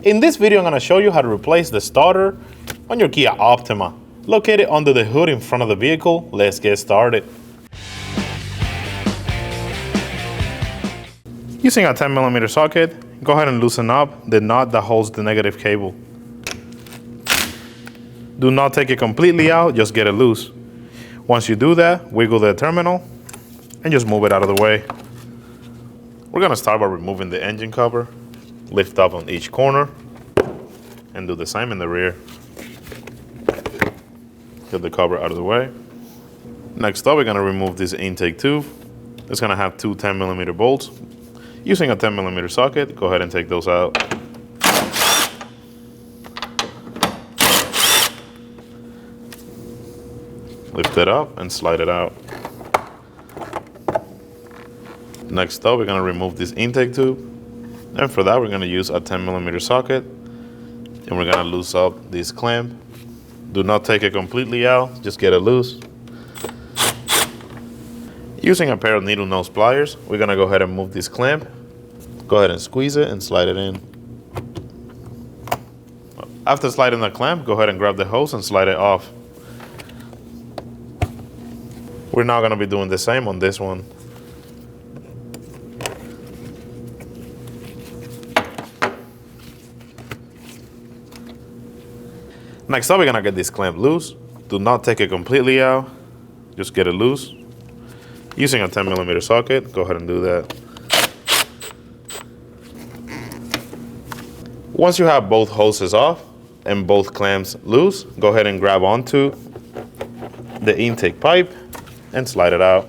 In this video, I'm going to show you how to replace the starter on your Kia Optima. Located under the hood in front of the vehicle, let's get started. Using a 10mm socket, go ahead and loosen up the nut that holds the negative cable. Do not take it completely out, just get it loose. Once you do that, wiggle the terminal and just move it out of the way. We're going to start by removing the engine cover. Lift up on each corner and do the same in the rear. Get the cover out of the way. Next up, we're going to remove this intake tube. It's going to have two 10mm bolts. Using a 10mm socket, go ahead and take those out. Lift it up and slide it out. Next up, we're going to remove this intake tube. And for that, we're going to use a 10mm socket. And we're going to loose up this clamp. Do not take it completely out, just get it loose. Using a pair of needle nose pliers, we're going to go ahead and move this clamp. Go ahead and squeeze it and slide it in. After sliding the clamp, go ahead and grab the hose and slide it off. We're now going to be doing the same on this one. Next up, we're going to get this clamp loose. Do not take it completely out, just get it loose. Using a 10mm socket, go ahead and do that. Once you have both hoses off and both clamps loose, go ahead and grab onto the intake pipe and slide it out.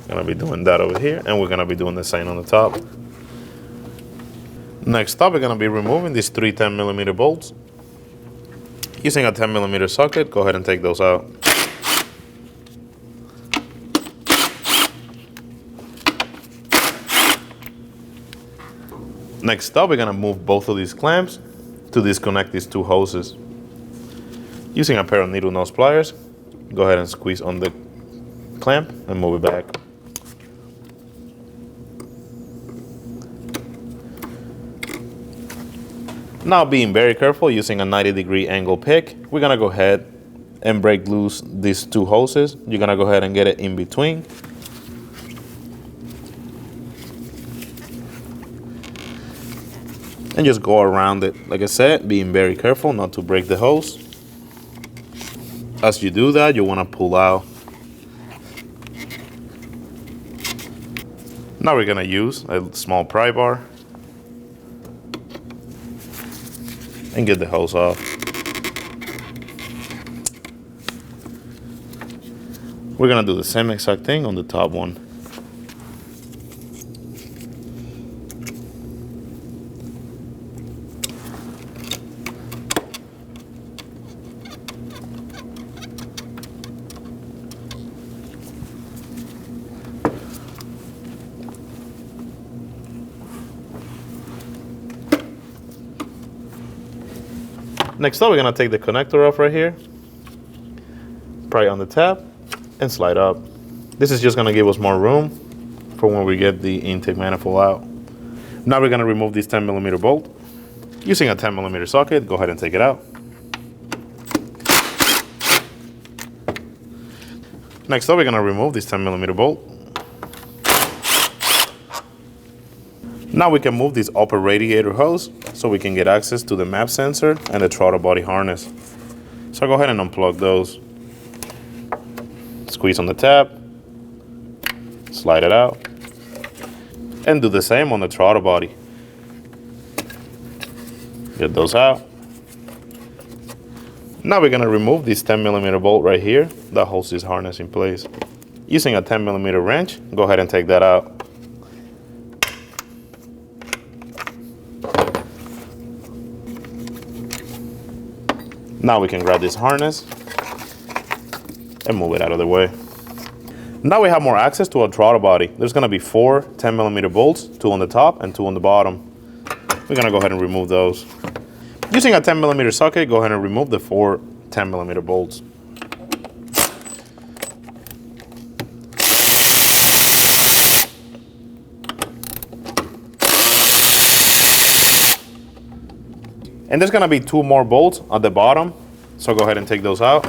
Gonna be doing that over here, and we're gonna be doing the same on the top. Next up, we're gonna be removing these three 10mm bolts. Using a 10mm socket, go ahead and take those out. Next up, we're gonna move both of these clamps to disconnect these two hoses. Using a pair of needle nose pliers, go ahead and squeeze on the clamp and move it back. Now, being very careful, using a 90-degree angle pick, we're gonna go ahead and break loose these two hoses. You're gonna go ahead and get it in between. And just go around it. Like I said, being very careful not to break the hose. As you do that, you wanna pull out. Now we're gonna use a small pry bar and get the hose off. We're gonna do the same exact thing on the top one. Next up, we're gonna take the connector off right here, pry on the tab, and slide up. This is just gonna give us more room for when we get the intake manifold out. Now we're gonna remove this 10mm bolt. Using a 10mm socket, go ahead and take it out. Next up, we're gonna remove this 10mm bolt. Now we can move this upper radiator hose so we can get access to the map sensor and the throttle body harness. So go ahead and unplug those. Squeeze on the tab, slide it out, and do the same on the throttle body. Get those out. Now we're gonna remove this 10mm bolt right here that holds this harness in place. Using a 10mm wrench, go ahead and take that out. Now we can grab this harness and move it out of the way. Now we have more access to our throttle body. There's gonna be four 10mm bolts, two on the top and two on the bottom. We're gonna go ahead and remove those. Using a 10mm socket, go ahead and remove the four 10mm bolts. And there's gonna be 2 more bolts at the bottom, so go ahead and take those out.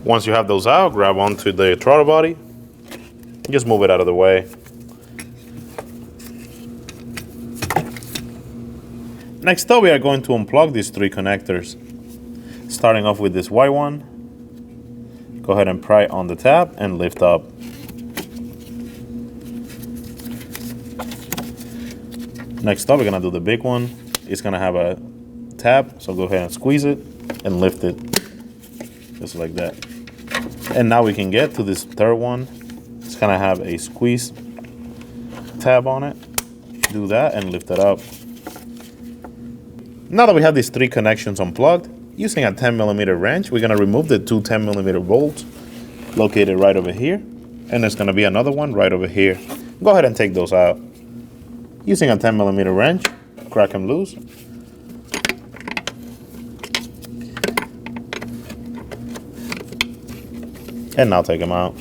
Once you have those out, grab onto the throttle body, just move it out of the way. Next up, we are going to unplug these 3 connectors. Starting off with this white one, go ahead and pry on the tab and lift up. Next up, we're gonna do the big one. It's gonna have a tab, so go ahead and squeeze it and lift it, just like that. And now we can get to this third one. It's gonna have a squeeze tab on it. Do that and lift it up. Now that we have these 3 connections unplugged, using a 10mm wrench, we're gonna remove the 2 10mm bolts located right over here. And there's gonna be another one right over here. Go ahead and take those out. Using a 10mm wrench, crack them loose. And now take them out.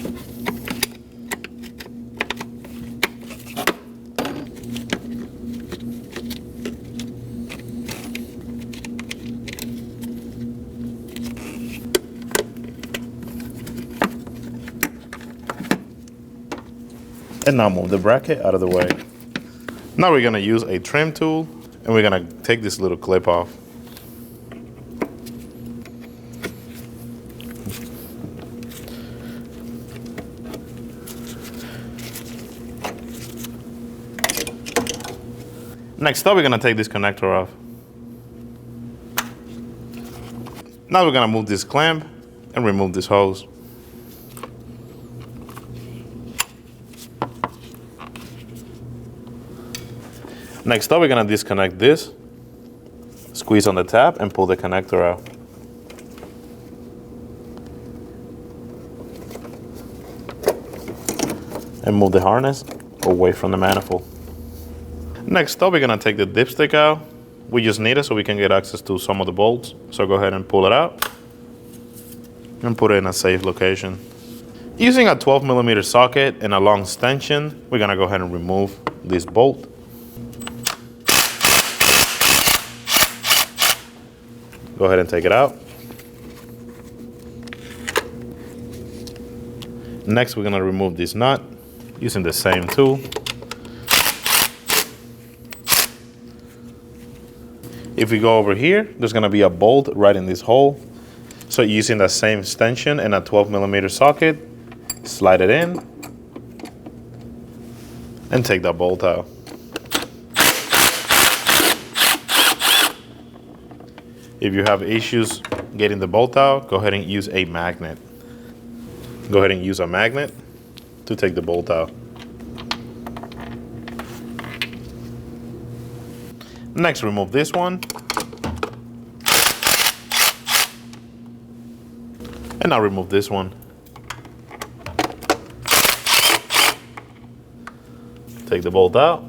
And now move the bracket out of the way. Now we're gonna use a trim tool and we're gonna take this little clip off. Next up, we're gonna take this connector off. Now we're gonna move this clamp and remove this hose. Next up, we're gonna disconnect this, squeeze on the tab and pull the connector out. And move the harness away from the manifold. Next up, we're gonna take the dipstick out. We just need it so we can get access to some of the bolts. So go ahead and pull it out and put it in a safe location. Using a 12mm socket and a long stanchion, we're gonna go ahead and remove this bolt. Go ahead and take it out. Next, we're gonna remove this nut using the same tool. If we go over here, there's gonna be a bolt right in this hole. So using the same stanchion and a 12mm socket, slide it in and take that bolt out. If you have issues getting the bolt out, go ahead and use a magnet. Go ahead and use a magnet to take the bolt out. Next, remove this one. And now remove this one. Take the bolt out.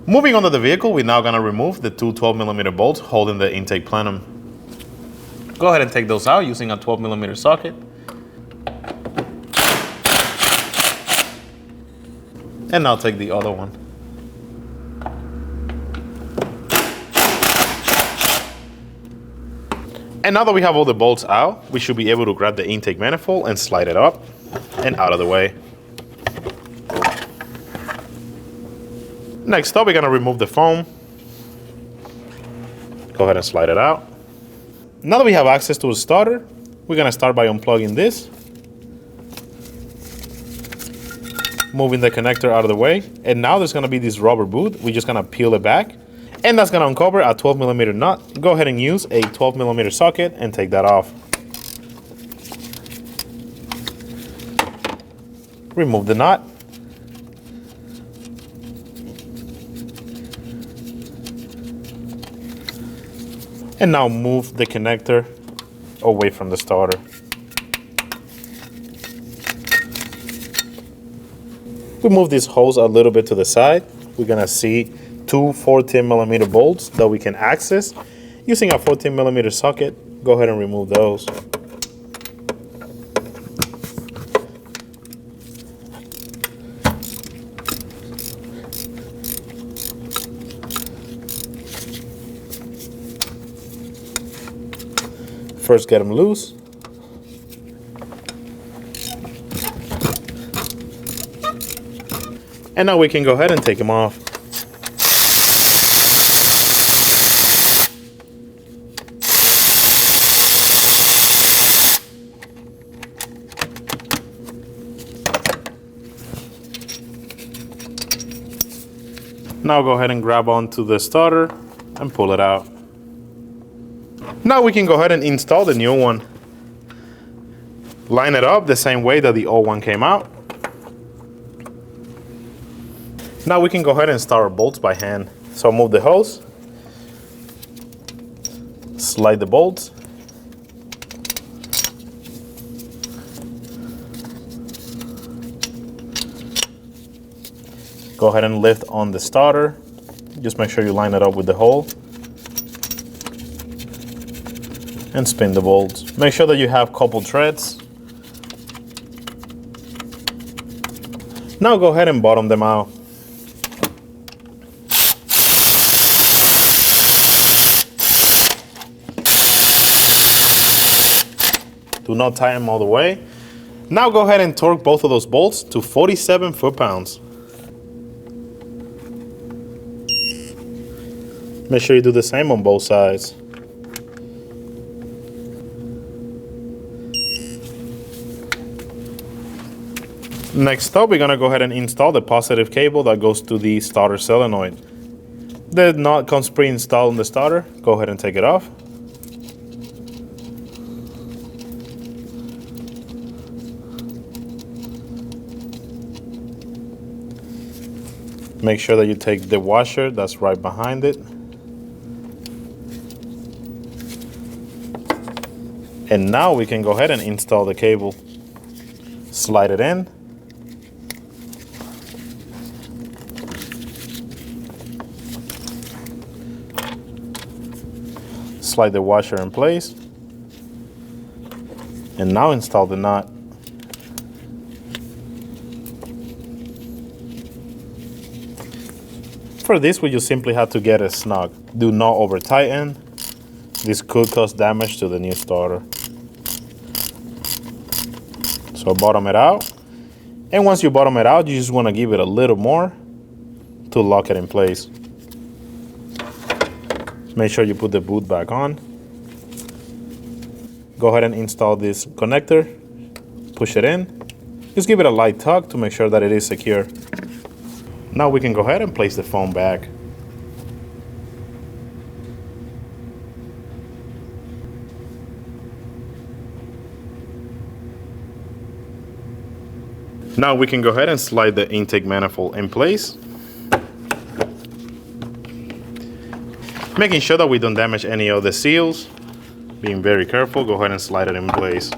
Moving on to the vehicle, we're now gonna remove the 2 12mm bolts holding the intake plenum. Go ahead and take those out using a 12mm socket. And now take the other one. And now that we have all the bolts out, we should be able to grab the intake manifold and slide it up and out of the way. Next up, we're gonna remove the foam. Go ahead and slide it out. Now that we have access to a starter, we're gonna start by unplugging this, moving the connector out of the way, and now there's gonna be this rubber boot. We're just gonna peel it back, and that's gonna uncover a 12mm nut. Go ahead and use a 12mm socket and take that off. Remove the nut. And now move the connector away from the starter. We move this hose a little bit to the side. We're gonna see two 14mm bolts that we can access using a 14mm socket. Go ahead and remove those. First, get them loose. And now we can go ahead and take them off. Now go ahead and grab onto the starter and pull it out. Now we can go ahead and install the new one. Line it up the same way that the old one came out. Now we can go ahead and start our bolts by hand. So move the hose, slide the bolts, go ahead and lift on the starter. Just make sure you line it up with the hole. And spin the bolts. Make sure that you have coupled threads. Now go ahead and bottom them out. Do not tighten them all the way. Now go ahead and torque both of those bolts to 47 foot-pounds. Make sure you do the same on both sides. Next up, we're gonna go ahead and install the positive cable that goes to the starter solenoid. The nut comes pre-installed in the starter. Go ahead and take it off. Make sure that you take the washer that's right behind it. And now we can go ahead and install the cable. Slide it in. Slide the washer in place. And now install the nut. For this, we just simply have to get it snug. Do not over tighten. This could cause damage to the new starter. So bottom it out. And once you bottom it out, you just want to give it a little more to lock it in place. Make sure you put the boot back on. Go ahead and install this connector. Push it in. Just give it a light tug to make sure that it is secure. Now we can go ahead and place the foam back. Now we can go ahead and slide the intake manifold in place. Making sure that we don't damage any of the seals. Being very careful, go ahead and slide it in place.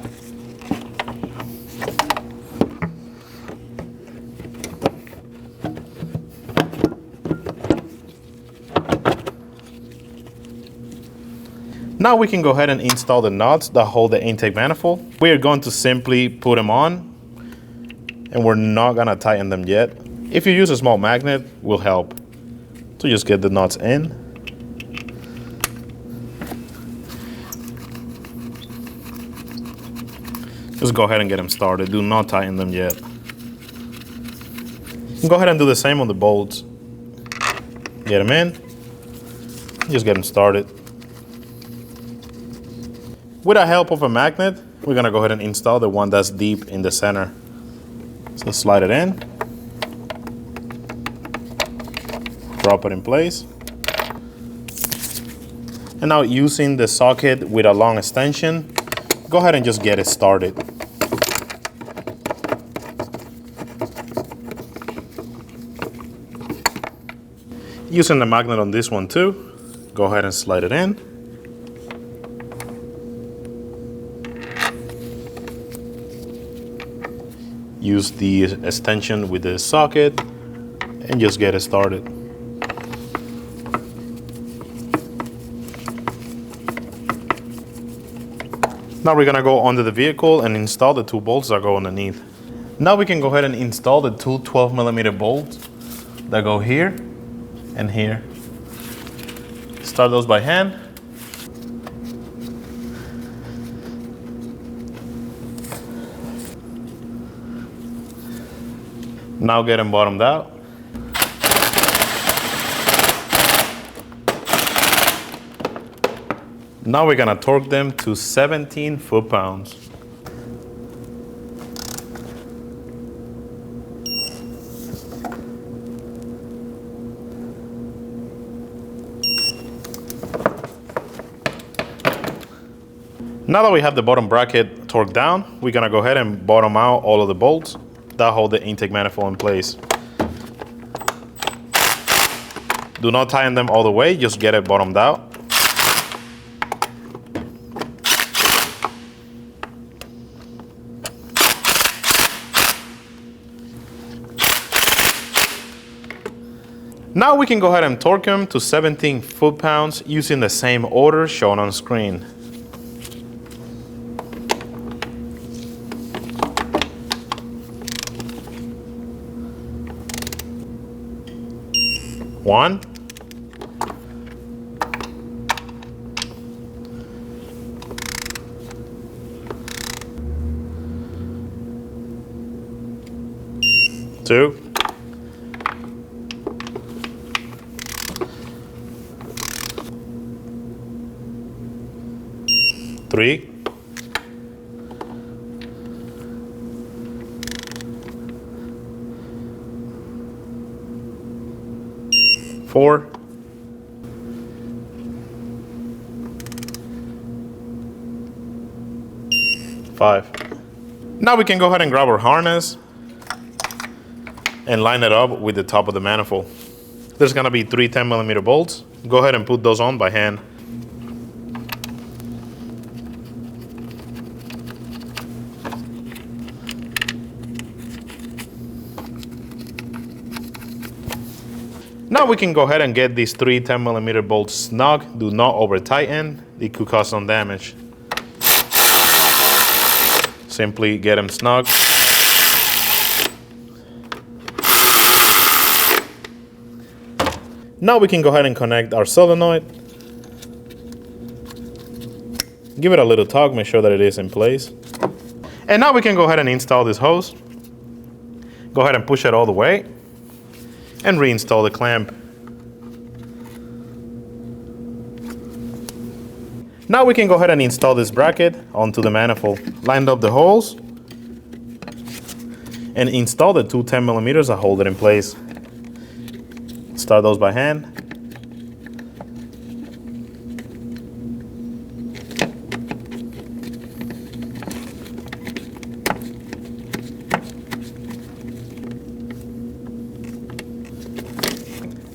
Now we can go ahead and install the nuts that hold the intake manifold. We are going to simply put them on, and we're not gonna tighten them yet. If you use a small magnet, will help. So just get the nuts in. Just go ahead and get them started. Do not tighten them yet. Go ahead and do the same on the bolts. Get them in. Just get them started. With the help of a magnet, we're gonna go ahead and install the one that's deep in the center. So slide it in. Drop it in place. And now using the socket with a long extension, go ahead and just get it started. Using the magnet on this one too, go ahead and slide it in. use the extension with the socket and just get it started. Now we're gonna go under the vehicle and install the 2 bolts that go underneath. Now we can go ahead and install the 2 12mm bolts that go here and here. Start those by hand. Now get them bottomed out. Now we're gonna torque them to 17 foot-pounds. Now that we have the bottom bracket torqued down, we're gonna go ahead and bottom out all of the bolts that hold the intake manifold in place. Do not tighten them all the way, just get it bottomed out. Now we can go ahead and torque them to 17 foot-pounds using the same order shown on screen. One, two, three, four, five. Now we can go ahead and grab our harness and line it up with the top of the manifold. There's gonna be 3 10mm bolts. Go ahead and put those on by hand. Now we can go ahead and get these 3 10mm bolts snug. Do not over tighten, it could cause some damage. Simply get them snug. Now we can go ahead and connect our solenoid. Give it a little tug, make sure that it is in place. And now we can go ahead and install this hose. Go ahead and push it all the way and reinstall the clamp. Now we can go ahead and install this bracket onto the manifold. Line up the holes and install the 2 10mm that hold it in place. Start those by hand.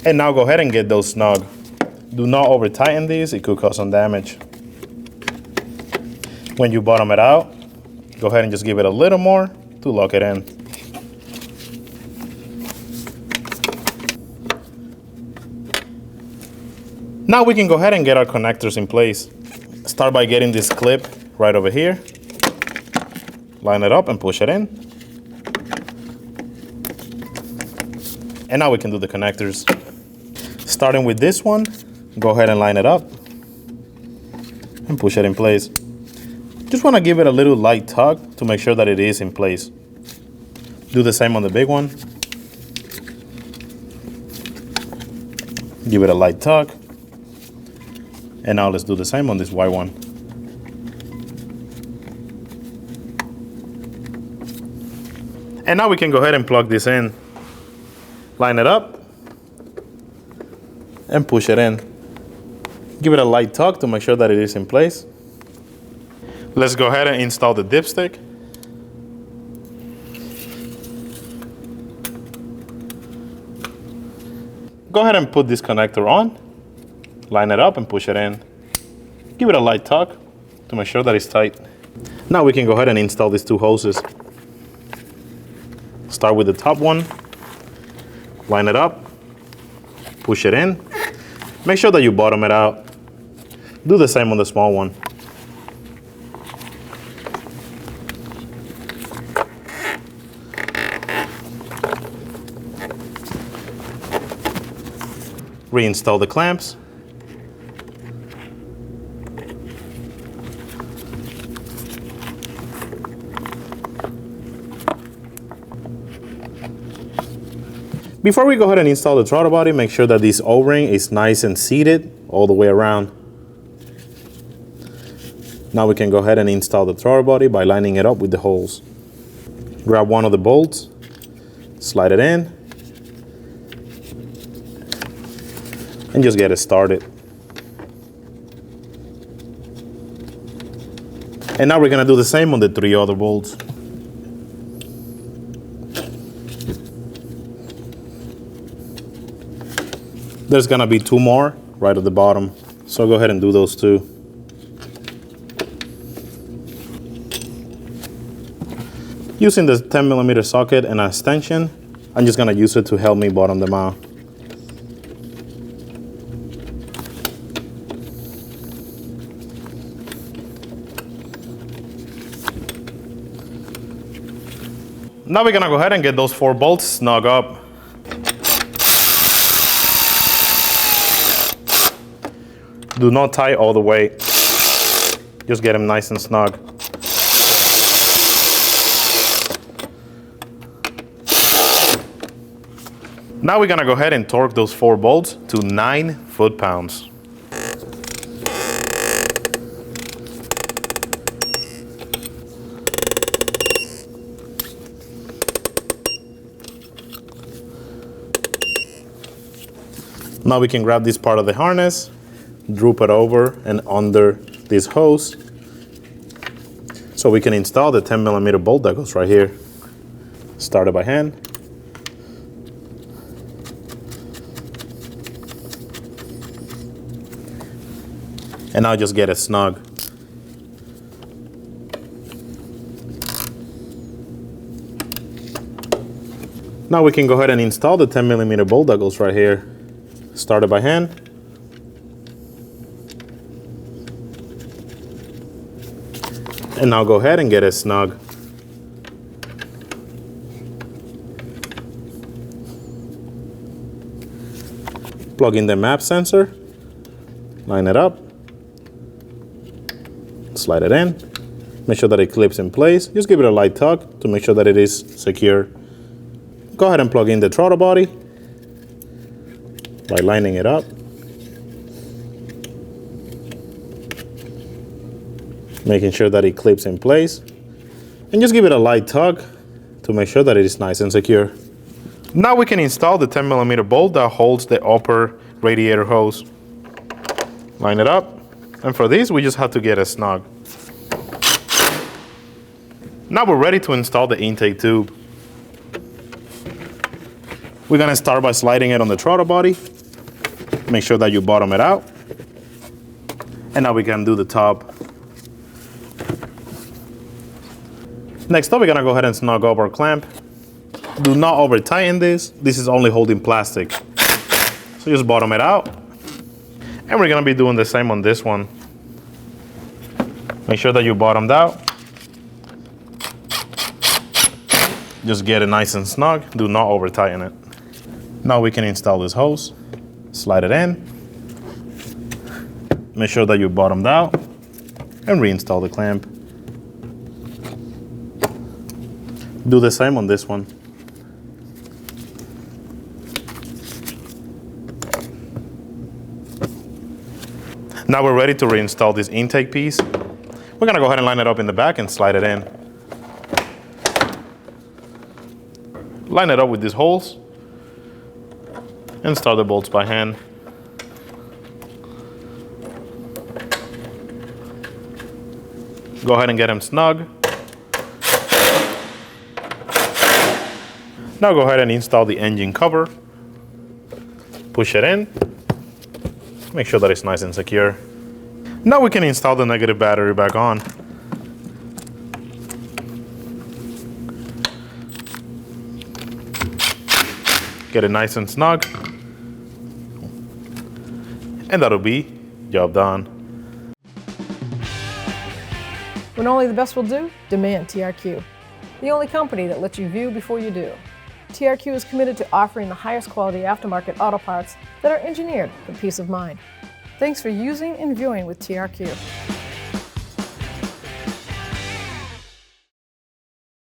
And now go ahead and get those snug. Do not over tighten these, it could cause some damage. When you bottom it out, go ahead and just give it a little more to lock it in. Now we can go ahead and get our connectors in place. Start by getting this clip right over here. Line it up and push it in. And now we can do the connectors. Starting with this one, go ahead and line it up and push it in place. Just want to give it a little light tug to make sure that it is in place. Do the same on the big one. Give it a light tug. And now let's do the same on this white one. And now we can go ahead and plug this in. Line it up and push it in. Give it a light tug to make sure that it is in place. Let's go ahead and install the dipstick. Go ahead and put this connector on. Line it up and push it in. Give it a light tug to make sure that it's tight. Now we can go ahead and install these 2 hoses. Start with the top one, line it up, push it in. Make sure that you bottom it out. Do the same on the small one. Reinstall the clamps. Before we go ahead and install the throttle body, make sure that this O-ring is nice and seated all the way around. Now we can go ahead and install the throttle body by lining it up with the holes. Grab one of the bolts, slide it in, and just get it started. And now we're gonna do the same on the 3 other bolts. There's gonna be 2 more right at the bottom, so go ahead and do those 2. Using the 10mm socket and an extension, I'm just gonna use it to help me bottom them out. Now we're gonna go ahead and get those 4 bolts snug up. Do not tie all the way. Just get them nice and snug. Now we're gonna go ahead and torque those 4 bolts to 9 foot-pounds. Now we can grab this part of the harness, droop it over and under this hose so we can install the 10mm bolt that goes right here. Start it by hand. And now just get it snug. Now we can go ahead and install the 10mm bolt that goes right here. Start it by hand. And now go ahead and get it snug. Plug in the map sensor, line it up, slide it in, make sure that it clips in place. Just give it a light tug to make sure that it is secure. Go ahead and plug in the throttle body by lining it up. Making sure that it clips in place. And just give it a light tug to make sure that it is nice and secure. Now we can install the 10mm bolt that holds the upper radiator hose. Line it up. And for this, we just have to get it snug. Now we're ready to install the intake tube. We're gonna start by sliding it on the throttle body. Make sure that you bottom it out. And now we can do the top. Next up, we're gonna go ahead and snug up our clamp. Do not over tighten this. This is only holding plastic. So just bottom it out. And we're gonna be doing the same on this one. Make sure that you bottomed out. Just get it nice and snug. Do not over tighten it. Now we can install this hose. Slide it in. Make sure that you bottomed out. And reinstall the clamp. Do the same on this one. Now we're ready to reinstall this intake piece. We're gonna go ahead and line it up in the back and slide it in. Line it up with these holes and start the bolts by hand. Go ahead and get them snug. Now go ahead and install the engine cover. Push it in. Make sure that it's nice and secure. Now we can install the negative battery back on. get it nice and snug, and that'll be job done. When only the best will do, demand TRQ. The only company that lets you view before you do. TRQ is committed to offering the highest quality aftermarket auto parts that are engineered for peace of mind. Thanks for using and viewing with TRQ.